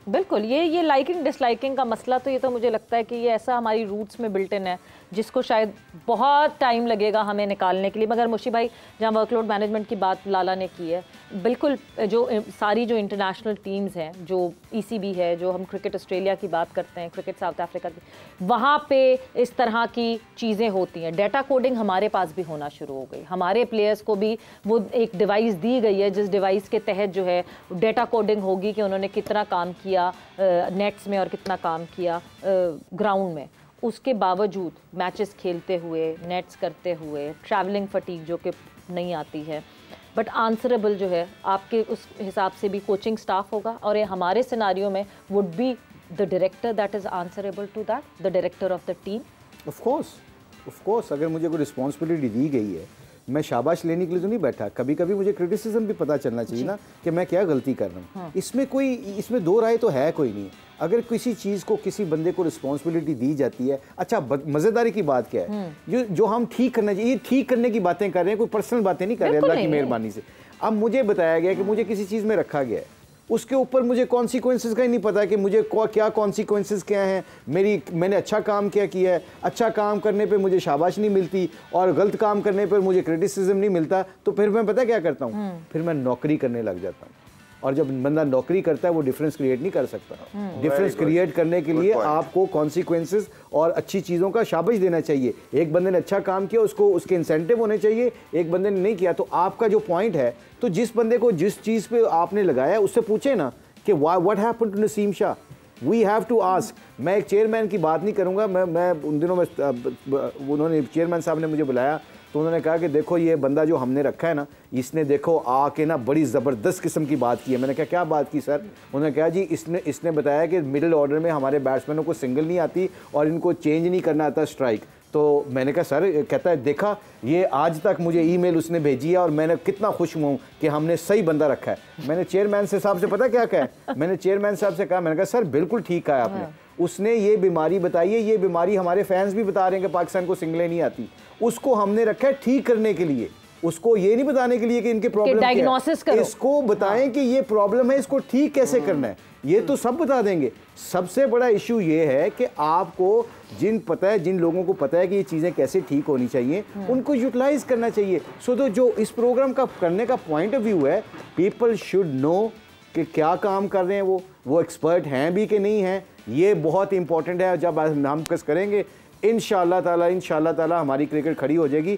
बिल्कुल, ये liking disliking का मसला तो ये तो मुझे लगता है कि ये ऐसा हमारी रूट्स में बिल्ट इन है जिसको शायद बहुत टाइम लगेगा हमें निकालने के लिए। मगर मुशी भाई, जहाँ वर्कलोड मैनेजमेंट की बात लाला ने की है, बिल्कुल जो सारी जो इंटरनेशनल टीम्स हैं, जो ECB है, जो हम क्रिकेट ऑस्ट्रेलिया की बात करते हैं, क्रिकेट साउथ अफ्रीका की, वहाँ पे इस तरह की चीज़ें होती हैं। डाटा कोडिंग हमारे पास भी होना शुरू हो गई, हमारे प्लेयर्स को भी वो एक डिवाइस दी गई है जिस डिवाइस के तहत जो है डाटा कोडिंग होगी कि उन्होंने कितना काम किया नेट्स में और कितना काम किया ग्राउंड में। उसके बावजूद मैचेस खेलते हुए, नेट्स करते हुए, ट्रैवलिंग फटीग जो कि नहीं आती है, बट आंसरेबल जो है आपके उस हिसाब से भी कोचिंग स्टाफ होगा। और ये हमारे सिनारियो में would be the director that is answerable to that, the director of the team. Of course अगर मुझे कोई रिस्पॉन्सिबिलिटी दी गई है, मैं शाबाश लेने के लिए तो नहीं बैठा। कभी कभी मुझे क्रिटिसिज्म भी पता चलना चाहिए ना कि मैं क्या गलती कर रहा हूँ। हाँ। इसमें दो राय तो है कोई नहीं। अगर किसी चीज़ को, किसी बंदे को रिस्पॉन्सिबिलिटी दी जाती है, अच्छा मज़ेदारी की बात क्या है, जो हम ठीक करना चाहिए, ये ठीक करने की बातें कर रहे हैं, कोई पर्सनल बातें नहीं कर रहे हैं, अल्लाह की मेहरबानी से। अब मुझे बताया गया कि मुझे किसी चीज़ में रखा गया है, उसके ऊपर मुझे कॉन्सिक्वेंसेस का ही नहीं पता कि मुझे क्या कॉन्सिक्वेंसेस क्या हैं। मैंने अच्छा काम क्या किया है, अच्छा काम करने पे मुझे शाबाश नहीं मिलती और गलत काम करने पर मुझे क्रिटिसिज्म नहीं मिलता, तो फिर मैं पता क्या करता हूँ, फिर मैं नौकरी करने लग जाता हूँ। और जब बंदा नौकरी करता है वो डिफरेंस क्रिएट नहीं कर सकता। डिफरेंस क्रिएट करने के लिए आपको कॉन्सिक्वेंसेस और अच्छी चीज़ों का शाबाश देना चाहिए। एक बंदे ने अच्छा काम किया, उसको उसके इंसेंटिव होने चाहिए, एक बंदे ने नहीं किया। तो आपका जो पॉइंट है, तो जिस बंदे को जिस चीज़ पे आपने लगाया उससे पूछे ना कि what happened to Naseem Shah, we have to ask. मैं एक चेयरमैन की बात नहीं करूँगा, मैं उन दिनों में उन्होंने चेयरमैन साहब ने मुझे बुलाया तो उन्होंने कहा कि देखो ये बंदा जो हमने रखा है ना, इसने देखो आके ना बड़ी ज़बरदस्त किस्म की बात की है। मैंने कहा क्या बात की सर? उन्होंने कहा जी इसने बताया कि मिडिल ऑर्डर में हमारे बैट्समैनों को सिंगल नहीं आती और इनको चेंज नहीं करना आता स्ट्राइक। तो मैंने कहा सर, कहता है देखा ये आज तक मुझे ईमेल उसने भेजी है और मैंने कितना खुश हूँ कि हमने सही बंदा रखा है। मैंने चेयरमैन से साहब से पता क्या कहा, मैंने चेयरमैन साहब से कहा, मैंने कहा सर बिल्कुल ठीक कहा आपने, उसने ये बीमारी बताई है, ये बीमारी हमारे फैंस भी बता रहे हैं कि पाकिस्तान को सिंगलें नहीं आती, उसको हमने रखा है ठीक करने के लिए, उसको ये नहीं बताने के लिए कि इनके प्रॉब्लम डायग्नोसिस करो, इसको बताएं कि ये प्रॉब्लम है, इसको ठीक कैसे करना है, ये तो सब बता देंगे। सबसे बड़ा इशू ये है कि आपको जिन लोगों को पता है कि ये चीज़ें कैसे ठीक होनी चाहिए, उनको यूटिलाइज करना चाहिए। सो तो जो इस प्रोग्राम का करने का पॉइंट ऑफ व्यू है, पीपल शुड नो कि क्या काम कर रहे हैं, वो एक्सपर्ट हैं भी कि नहीं हैं। ये बहुत इंपॉर्टेंट है। जब हम कस करेंगे इंशाअल्लाह ताला हमारी क्रिकेट खड़ी हो जाएगी।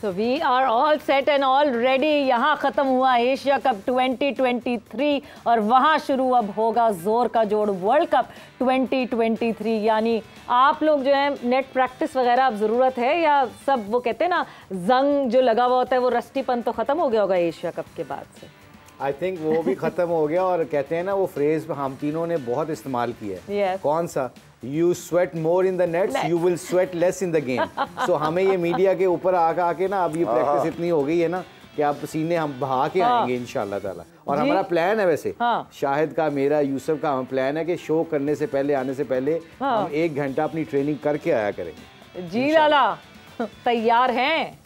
So we are all set and all ready। यहाँ ख़त्म हुआ एशिया कप 2023 और वहाँ शुरू अब होगा ज़ोर का जोड़ वर्ल्ड कप 2023। यानी आप लोग जो है नेट प्रैक्टिस वगैरह अब ज़रूरत है, या सब वो कहते हैं ना जंग जो लगा हुआ होता है, वो रस्टीपन तो ख़त्म हो गया होगा एशिया कप के बाद से। आई थिंक वो भी ख़त्म हो गया। और कहते हैं ना वो फ्रेज़ हम तीनों ने बहुत इस्तेमाल किया है। yes. कौन सा? You sweat more in the nets, you will sweat less in the game। So हमें ये मीडिया के ऊपर आके ना अब ये प्रैक्टिस इतनी हो गई है ना कि आप पसीने हम बहा के आएंगे इंशाल्लाह ताला। और हमारा प्लान है वैसे, शाहिद का, मेरा, यूसुफ का प्लान है कि शो करने से पहले, आने से पहले हम 1 घंटा अपनी ट्रेनिंग करके आया करेंगे। जी लाला तैयार हैं?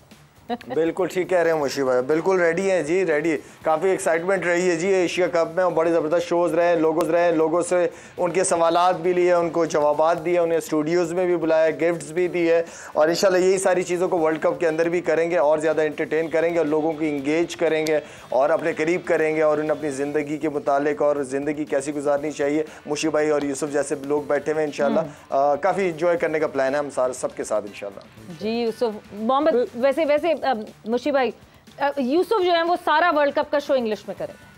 बिल्कुल ठीक कह रहे हैं मुशी भाई, बिल्कुल रेडी है जी, रेडी। काफ़ी एक्साइटमेंट रही है जी एशिया कप में, और बड़े ज़बरदस्त शोज़ रहे, लोगों से उनके सवालात भी लिए, उनको जवाबात दिए, उन्हें स्टूडियोज़ में भी बुलाया, गिफ्ट्स भी दिए, और इंशाल्लाह यही सारी चीज़ों को वर्ल्ड कप के अंदर भी करेंगे और ज़्यादा इंटरटेन करेंगे और लोगों को इंगेज करेंगे और अपने करीब करेंगे और उन्हें अपनी ज़िंदगी के मुतालिक और ज़िंदगी कैसी गुजारनी चाहिए, मुशी भाई और यूसुफ जैसे लोग बैठे हुए इंशाल्लाह काफ़ी इंजॉय करने का प्लान है हम सारे सबके साथ इंशाल्लाह। जी यूसुफ मोहम्मद, वैसे मुशी भाई, यूसुफ जो है वो सारा वर्ल्ड कप का शो इंग्लिश में करेगा।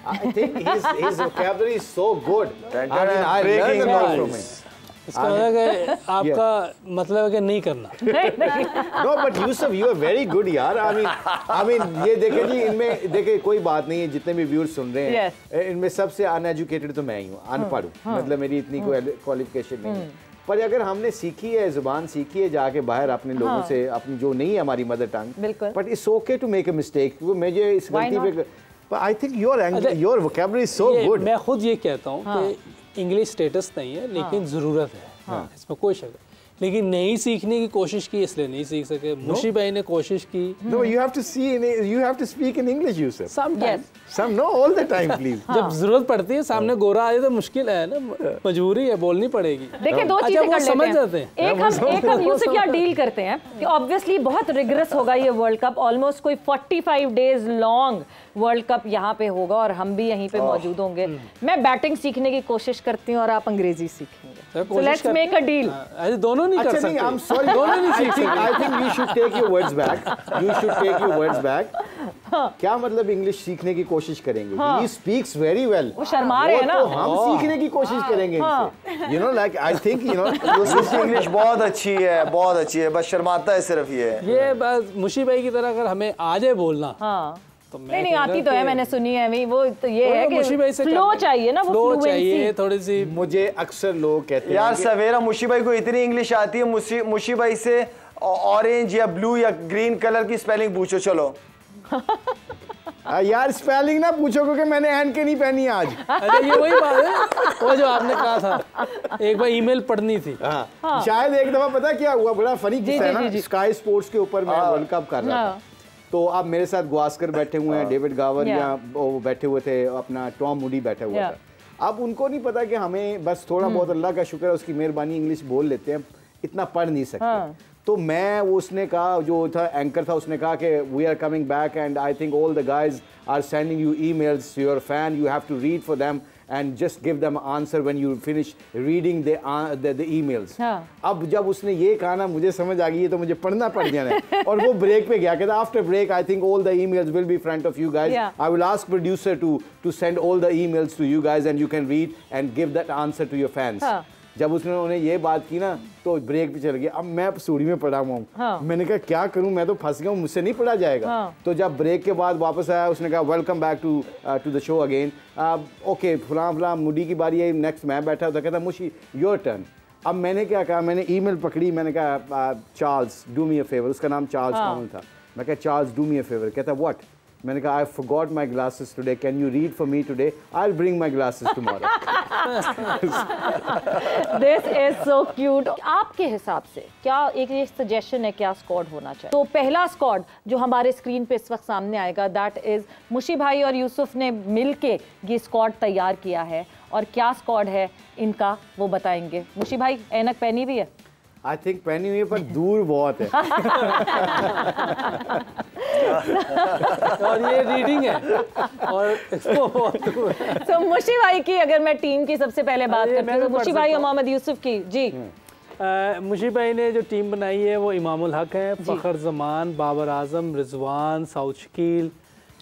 I think his vocabulary is so good. I mean, I learned a lot from him. इसका मतलब है आपका मतलब है कि नहीं करना। No, but Yusuf, you are very good यार। I mean ये देखे जी, इनमें देखे कोई बात नहीं है, जितने भी व्यूअर्स सुन रहे हैं इनमें सबसे अनएजुकेटेड तो मैं ही हूँ, अनपढ़ हूँ, मतलब मेरी इतनी कोई क्वालिफिकेशन नहीं है। पर अगर हमने सीखी है, जुबान सीखी है जाके बाहर अपने लोगों से, अपनी जो नहीं है हमारी mother tongue, but it's okay to make a mistake. मुझे इस गलती पे I think your vocabulary is so good. मैं खुद ये कहता हूँ कि इंग्लिश स्टेटस नहीं है लेकिन ज़रूरत है, इसमें कोई शक है। लेकिन नहीं सीखने की कोशिश की इसलिए नहीं सीख सके। मुशी भाई ने कोशिश की। No, you have to see you have to speak in English, Yusuf. Sometimes. Some, no, all the time, please. जब जरूरत पड़ती है, सामने गोरा आए तो मुश्किल है ना, मजबूरी है, बोलनी पड़ेगी। देखिए दो चीजें कर लेते समझ हैं। जाते हैं। एक हम यूसुफ क्या डील करते हैं कि ऑब्वियसली बहुत रिग्रेस होगा ये वर्ल्ड कप, ऑलमोस्ट कोई 45 डेज लॉन्ग वर्ल्ड कप यहाँ पे होगा और हम भी यहीं पे मौजूद होंगे। मैं बैटिंग सीखने की कोशिश करती हूँ और आप अंग्रेजी सीखेंगे। So let's make a deal. ऐसे दोनों नहीं कर सकते। I'm sorry. I think you should take your words back. You should take your words back. क्या मतलब इंग्लिश सीखने की कोशिश करेंगे? He speaks very well. वो शर्मा रहे हैं ना? तो हम सीखने की कोशिश करेंगे इनसे। You know, like I think you know, उसकी इंग्लिश बहुत अच्छी है, बहुत अच्छी है, बस शर्माता है सिर्फ ये बस मुशी भाई की तरह अगर हमें आ जाए बोलना। हाँ। तो नहीं आती तो है, मैंने सुनी है वो तो ये है कि फ्लो चाहिए ना, वो फ्लो चाहिए थोड़ी सी। मुझे अक्सर लोग कहते हैं यार सवेरा मुशी भाई को इतनी इंग्लिश आती है, मुशी भाई से ऑरेंज या ब्लू या ग्रीन कलर की स्पेलिंग पूछो चलो। यार स्पेलिंग ना पूछो क्योंकि मैंने एन के नहीं पहनी आज। अच्छा ये वही बात है, वो जो आपने कहा था एक बार ईमेल पढ़नी थी। हाँ। शायद एक दफा पता क्या हुआ, बड़ा फनी किस्सा है ना, स्काई स्पोर्ट्स के ऊपर मैं वर्ल्ड कप कर रहा था, तो अब मेरे साथ गवास्कर बैठे हुए हैं, डेविड गावर या वो बैठे हुए थे, अपना टॉम मूडी बैठा हुआ था। अब उनको नहीं पता कि हमें बस थोड़ा बहुत अल्लाह का शुक्र है उसकी मेहरबानी इंग्लिश बोल लेते हैं, इतना पढ़ नहीं सकते। तो मैं उसने कहा, जो था एंकर था, उसने कहा कि we are coming back and I think all the guys are sending you emails, your fan, you have to read for them and just give them answer when you finish reading the emails. अब जब उसने ये कहा ना, मुझे समझ आ गई ये तो मुझे पढ़ना पड़ गया है। और वो ब्रेक पे गया, कहता after break I think all the emails will be in front of you guys. I will ask producer to send all the emails to you guys and you can read and give that answer to your fans. जब उन्होंने ये बात की ना तो break पे चल गया। अब मैं सूढ़ी में पड़ा हुआ हूँ, मैंने कहा क्या करूँ, मैं तो फंस गया हूँ, मुझसे नहीं पढ़ा जाएगा। तो जब ब्रेक के बाद वापस आया, उसने कहा welcome back to the show again. Okay फलां मूडी की बारी है, नेक्स्ट मैं बैठा था, कहता मुशी योर टर्न। अब मैंने क्या कहा, मैंने ईमेल पकड़ी, मैंने कहा Charles do me a favour, उसका नाम चार्ल्स कॉमन था। मैं कहा Charles do me a favour, कहता व्हाट? मैंने कहा I forgot my glasses today, can you read for me today? I will bring my glasses tomorrow. This is so cute. आपके हिसाब से क्या एक ये सजेशन है, क्या स्क्वाड होना चाहिए? तो पहला स्क्वाड जो हमारे स्क्रीन पे इस वक्त सामने आएगा, दैट इज मुशी भाई और यूसुफ ने मिलके ये स्क्वाड तैयार किया है, और क्या स्क्वाड है इनका वो बताएंगे। मुशी भाई ऐनक पहनी भी है? आई थिंक पहनी हुई है पर दूर बहुत है। और ये रीडिंग है और तो मुशी भाई की अगर मैं टीम की सबसे पहले बात करती हूँ, तो मुशी भाई और मोहम्मद यूसुफ की जी। मुशी भाई ने जो टीम बनाई है वो इमामुल हक है, फ़खर जमान, बाबर आजम, रिजवान, साउद शकील,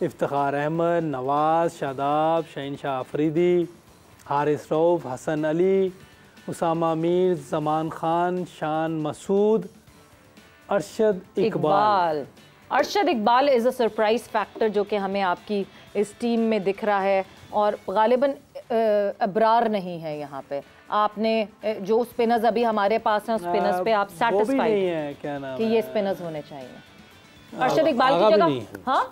इफ्तिखार अहमद, नवाज, शादाब, शहनशाह Afridi, Haris Rauf, Hasan Ali, Usama Mir, Zaman Khan, Shan Masood, Arshad Iqbal. Arshad Iqbal is a surprise factor जो कि हमें आपकी इस टीम में दिख रहा है, और गालिबन अबरार नहीं है यहाँ पे। आपने जो स्पिनर्स अभी हमारे पास हैं, स्पिनर्स पे आप सैटिस्फाइड है क्या नाम कि ये स्पिनर्स होने चाहिए? अरशद इकबाल की जगह हाँ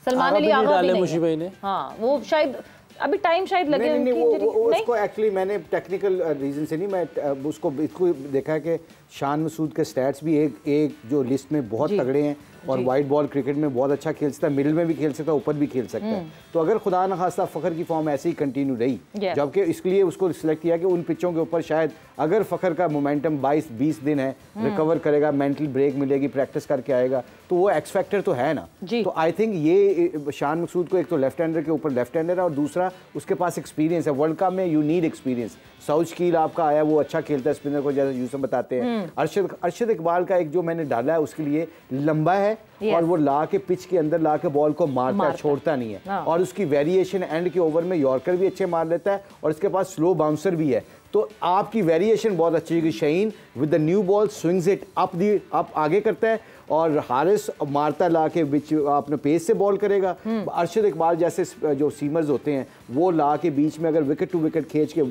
सलमान अली आगा भी मुशी भाई ने, हाँ वो शायद अभी टाइम शायद लगे उसको। एक्चुअली मैंने टेक्निकल रीजन से नहीं, मैं उसको देखा है कि शान मसूद के स्टैट्स भी एक जो लिस्ट में बहुत तगड़े हैं, और वाइट बॉल क्रिकेट में बहुत अच्छा खेल सकता है, मिडिल में भी खेल सकता है, ऊपर भी खेल सकता है। तो अगर खुदा न खास्ता फ़खर की फॉर्म ऐसे ही कंटिन्यू रही, जबकि इसके लिए उसको सिलेक्ट किया कि उन पिचों के ऊपर शायद अगर फ़खर का मोमेंटम 22-20 दिन है, रिकवर करेगा, मेंटल ब्रेक मिलेगी, प्रैक्टिस करके आएगा, तो वो एक्स फैक्टर तो है ना। तो आई थिंक ये शान मसूद को एक तो लेफ्ट हैंडर के ऊपर लेफ्ट हैंडर है, और दूसरा उसके पास एक्सपीरियंस है। वर्ल्ड कप में you need experience. Saud Shakeel आपका आया, वो अच्छा खेलता है स्पिनर को, जैसे यूसुफ बताते हैं। अरशद इकबाल का एक जो मैंने डाला है उसके लिए लंबा है, और वो ला के पिच के अंदर ला के बॉल को मारता है, छोड़ता नहीं है। और उसकी वेरिएशन एंड के ओवर में यॉर्कर भी अच्छे मार लेता है, और इसके पास स्लो बाउंसर भी है। तो आपकी वेरिएशन बहुत अच्छी है। Shaheen with the new ball swings it up आगे करता है, और हारिस मारता ला के बीच अपने पेस से बॉल करेगा। अरशद इकबाल जैसे जो सीमर्स होते हैं वो ला के बीच में अगर विकेट टू विकेट खींच के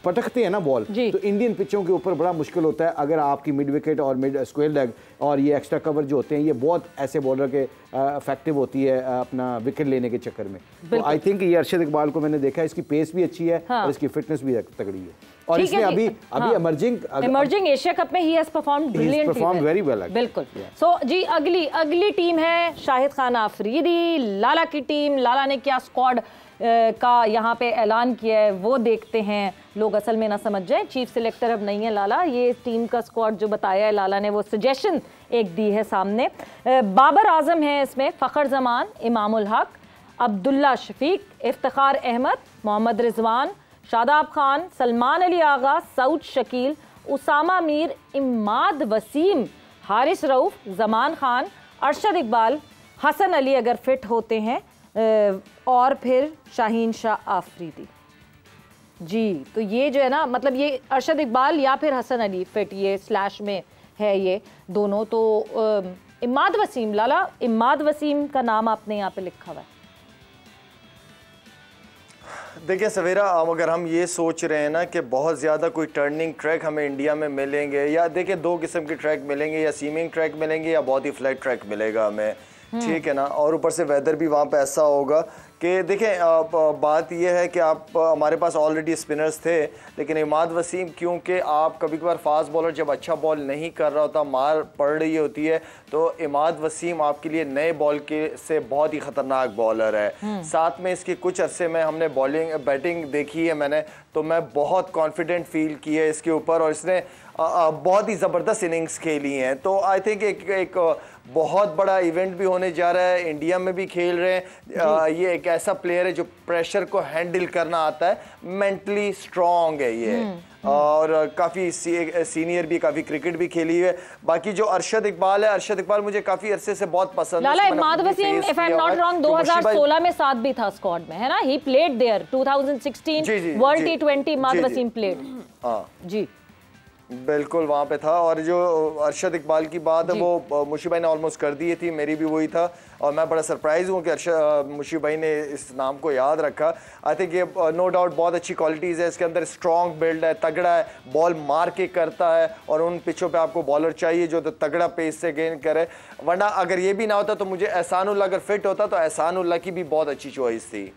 पटकते हैं ना बॉल, तो इंडियन पिचों के ऊपर बड़ा मुश्किल होता है अगर आपकी मिड विकेट और मिड स्क्वायर लेग और ये एक्स्ट्रा कवर जो होते हैं, ये बहुत ऐसे बॉलर के इफेक्टिव होती है अपना विकेट लेने के चक्कर में। तो आई थिंक ये अरशद इकबाल को मैंने देखा, इसकी पेस भी अच्छी है और इसकी फिटनेस भी तगड़ी है, और इसमें अभी इमर्जिंग एशिया कप में he has performed brilliantly, very well. बिल्कुल। सो जी अगली टीम है शाहिद खान आफरीदी, लाला की टीम। लाला ने क्या स्क्वाड का यहाँ पे ऐलान किया है वो देखते हैं, लोग असल में ना समझ जाए, चीफ सिलेक्टर अब नहीं है लाला, ये टीम का स्क्वाड जो बताया है लाला ने वो सजेशन एक दी है सामने। बाबर आजम है इसमें, फ़खर जमान, इमामुल हक, अब्दुल्ला शफीक, इफ्तिखार अहमद, मोहम्मद रिजवान, शादाब खान, सलमान अली आगा, सऊद शकील, उसामा मीर, इमाद वसीम, हारिस रऊफ, जमान खान, अरशद इकबाल, हसन अली अगर फिट होते हैं, और फिर शाहीन शाह आफरीदी। जी तो ये जो है ना, मतलब ये अरशद इकबाल या फिर हसन अली फिट, ये स्लैश में है ये दोनों। तो इमाद वसीम, लाला इमाद वसीम का नाम आपने यहाँ पे लिखा हुआ है। देखिए सवेरा, अगर हम ये सोच रहे हैं ना कि बहुत ज़्यादा कोई टर्निंग ट्रैक हमें इंडिया में मिलेंगे, या देखिए दो किस्म के ट्रैक मिलेंगे, या सीमिंग ट्रैक मिलेंगे या बहुत ही फ्लैट ट्रैक मिलेगा हमें, ठीक है ना। और ऊपर से वेदर भी वहाँ पे ऐसा होगा कि देखें, बात यह है कि आप हमारे पास ऑलरेडी स्पिनर्स थे, लेकिन इमाद वसीम क्योंकि आप कभी कभार फास्ट बॉलर जब अच्छा बॉल नहीं कर रहा होता, मार पड़ रही होती है, तो इमाद वसीम आपके लिए नए बॉल के से बहुत ही ख़तरनाक बॉलर है। साथ में इसके कुछ अरसे में हमने बैटिंग देखी है मैंने, तो मैं बहुत कॉन्फिडेंट फील की है इसके ऊपर, और इसने बहुत ही ज़बरदस्त इनिंग्स खेली हैं। तो आई थिंक एक बहुत बड़ा इवेंट भी होने जा रहा है, इंडिया में भी खेल रहे हैं। ये एक ऐसा प्लेयर है जो प्रेशर को हैंडल करना आता है, मेंटली स्ट्रॉन्ग है ये, और काफ़ी सीनियर भी, काफ़ी क्रिकेट भी खेली है। बाकी जो अरशद इकबाल है, अरशद इकबाल मुझे काफ़ी अरसे से बहुत पसंद है। Imad Wasim, if I am not wrong, 2016 में साथ भी था स्क्वाड में, है ना? He played there 2016 world T20 Imad Wasim played. हाँ जी बिल्कुल वहाँ पे था। और जो अरशद इकबाल की बात है वो मुशी भाई ने ऑलमोस्ट कर दी थी, मेरी भी वही था, और मैं बड़ा सरप्राइज हूँ कि मुशी भाई ने इस नाम को याद रखा। आई थिंक ये नो डाउट बहुत अच्छी क्वालिटीज़ है इसके अंदर, स्ट्रॉन्ग बिल्ड है, तगड़ा है, बॉल मार के करता है, और उन पिचों पे आपको बॉलर चाहिए जो तो तगड़ा पेस से गेंद करे। वरना अगर ये भी ना होता तो मुझे एहसानुल्लाह अगर फिट होता तो एहसानुल्लाह की भी बहुत अच्छी चॉइस थी।